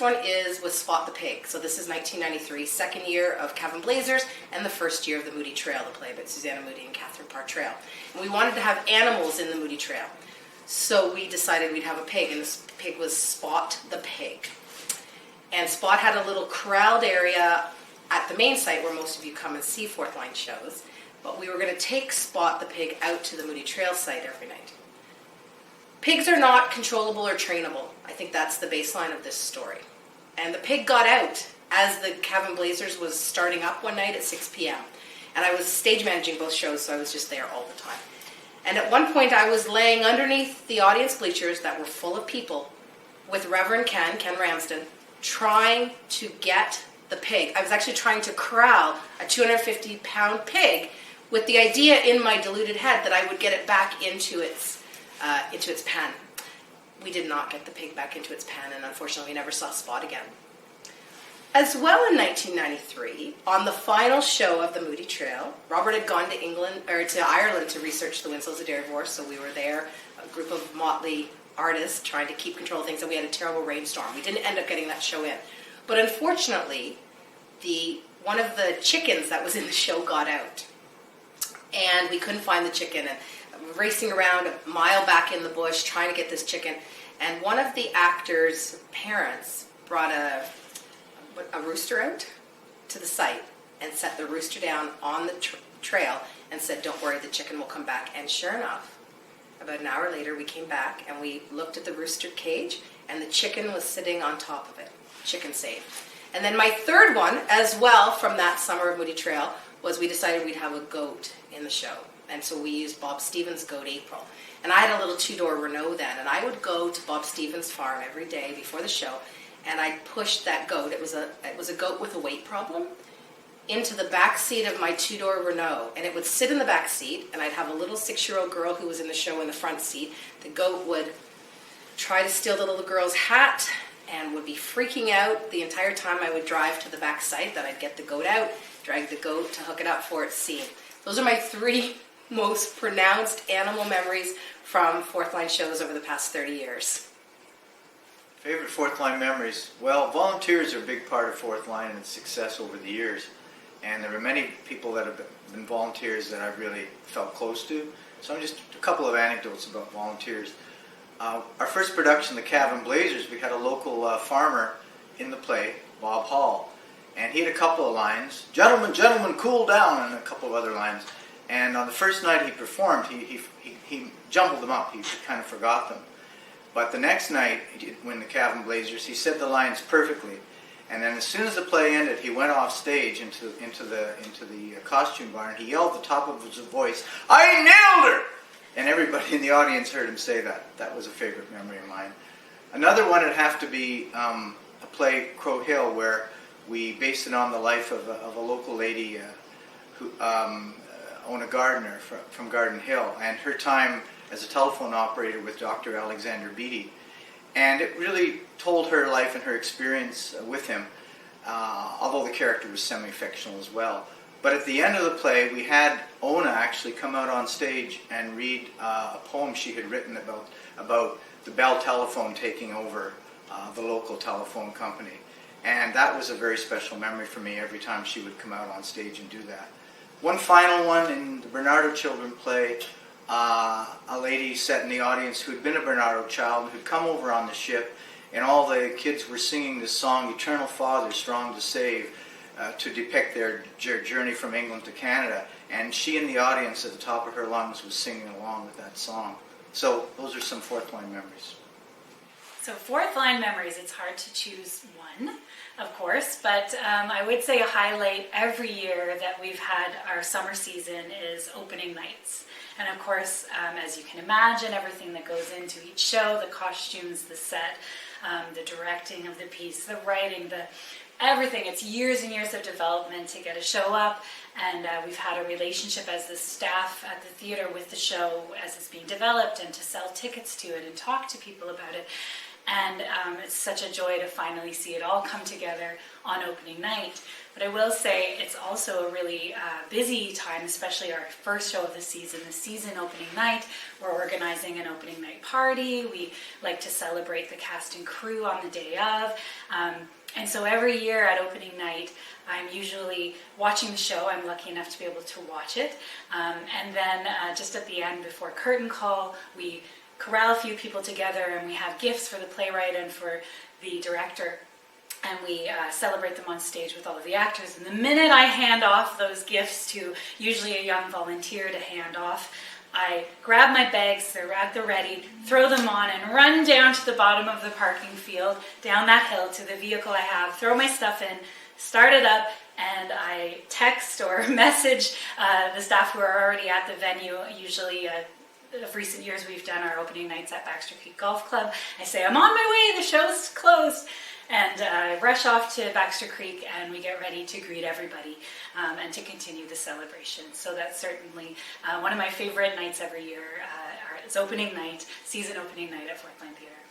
one is with Spot the Pig. So this is 1993, second year of Cavan Blazers, and the first year of the Moody Trail, the play by Susanna Moody and Catherine Parr Trail. And we wanted to have animals in the Moody Trail. So we decided we'd have a pig, and this pig was Spot the Pig. And Spot had a little corralled area at the main site where most of you come and see Fourth Line shows. But we were going to take Spot the Pig out to the Moody Trail site every night. Pigs are not controllable or trainable. I think that's the baseline of this story. And the pig got out as the Cavan Blazers was starting up one night at 6 p.m. And I was stage managing both shows, so I was just there all the time. And at one point I was laying underneath the audience bleachers that were full of people with Reverend Ken Ramsden, trying to get the pig. I was actually trying to corral a 250-pound pig with the idea in my deluded head that I would get it back into its pen. We did not get the pig back into its pen, and unfortunately we never saw Spot again. As well, in 1993, on the final show of the Moody Trail, Robert had gone to Ireland to research the Winslows of Derryvorth, so we were there, a group of motley artists trying to keep control of things, and we had a terrible rainstorm. We didn't end up getting that show in. But unfortunately, one of the chickens that was in the show got out, and we couldn't find the chicken, and racing around a mile back in the bush trying to get this chicken, and one of the actors' parents brought a rooster out to the site and set the rooster down on the trail and said, "Don't worry, the chicken will come back." And sure enough, about an hour later we came back and we looked at the rooster cage and the chicken was sitting on top of it. Chicken saved. And then my third one as well from that summer of Moody Trail was we decided we'd have a goat in the show. And so we used Bob Stevens' goat April. And I had a little two-door Renault then, and I would go to Bob Stevens' farm every day before the show, and I'd push that goat, it was a goat with a weight problem, into the back seat of my two-door Renault. And it would sit in the back seat, and I'd have a little 6-year-old girl who was in the show in the front seat. The goat would try to steal the little girl's hat and would be freaking out the entire time I would drive to the back site. Then I'd get the goat out, drag the goat to hook it up for its scene. Those are my 3 most pronounced animal memories from Fourth Line shows over the past 30 years. Favorite Fourth Line memories? Well, volunteers are a big part of Fourth Line and its success over the years. And there are many people that have been volunteers that I've really felt close to. So just a couple of anecdotes about volunteers. Our first production, the Cavan Blazers, we had a local farmer in the play, Bob Hall. And he had a couple of lines, "Gentlemen, gentlemen, cool down," and a couple of other lines. And on the first night he performed, he jumbled them up. He kind of forgot them. But the next night, when the Cavan Blazers, he said the lines perfectly. And then as soon as the play ended, he went off stage into the costume barn. He yelled at the top of his voice, "I nailed her!" And everybody in the audience heard him say that. That was a favorite memory of mine. Another one would have to be a play, Crow Hill, where we based it on the life of a local lady who Ona Gardner from Garden Hill, and her time as a telephone operator with Dr. Alexander Beatty. And it really told her life and her experience with him, although the character was semi-fictional as well. But at the end of the play, we had Ona actually come out on stage and read a poem she had written about the Bell telephone taking over the local telephone company. And that was a very special memory for me every time she would come out on stage and do that. One final one in the Bernardo Children play, a lady sat in the audience who had been a Bernardo child, who'd come over on the ship, and all the kids were singing this song, "Eternal Father, Strong to Save," to depict their journey from England to Canada. And she in the audience at the top of her lungs was singing along with that song. So those are some Fourth Line memories. So Fourth Line memories, it's hard to choose one, of course, but I would say a highlight every year that we've had our summer season is opening nights. And of course, as you can imagine, everything that goes into each show, the costumes, the set, the directing of the piece, the writing, everything. It's years and years of development to get a show up, and we've had a relationship as the staff at the theater with the show as it's being developed, and to sell tickets to it and talk to people about it. And it's such a joy to finally see it all come together on opening night. But I will say it's also a really busy time, especially our first show of the season opening night. We're organizing an opening night party. We like to celebrate the cast and crew on the day of. And so every year at opening night, I'm usually watching the show. I'm lucky enough to be able to watch it. And then just at the end, before curtain call, we corral a few people together and we have gifts for the playwright and for the director. And we celebrate them on stage with all of the actors. And the minute I hand off those gifts to usually a young volunteer to hand off, I grab my bags, they're at the ready, throw them on, and run down to the bottom of the parking field, down that hill to the vehicle I have, throw my stuff in, start it up, and I text or message the staff who are already at the venue. Usually, of recent years, we've done our opening nights at Baxter Creek Golf Club. I say, I'm on my way, the show's closed. And I rush off to Baxter Creek and we get ready to greet everybody and to continue the celebration. So that's certainly one of my favorite nights every year. It's opening night, season opening night at Fourth Line Theatre.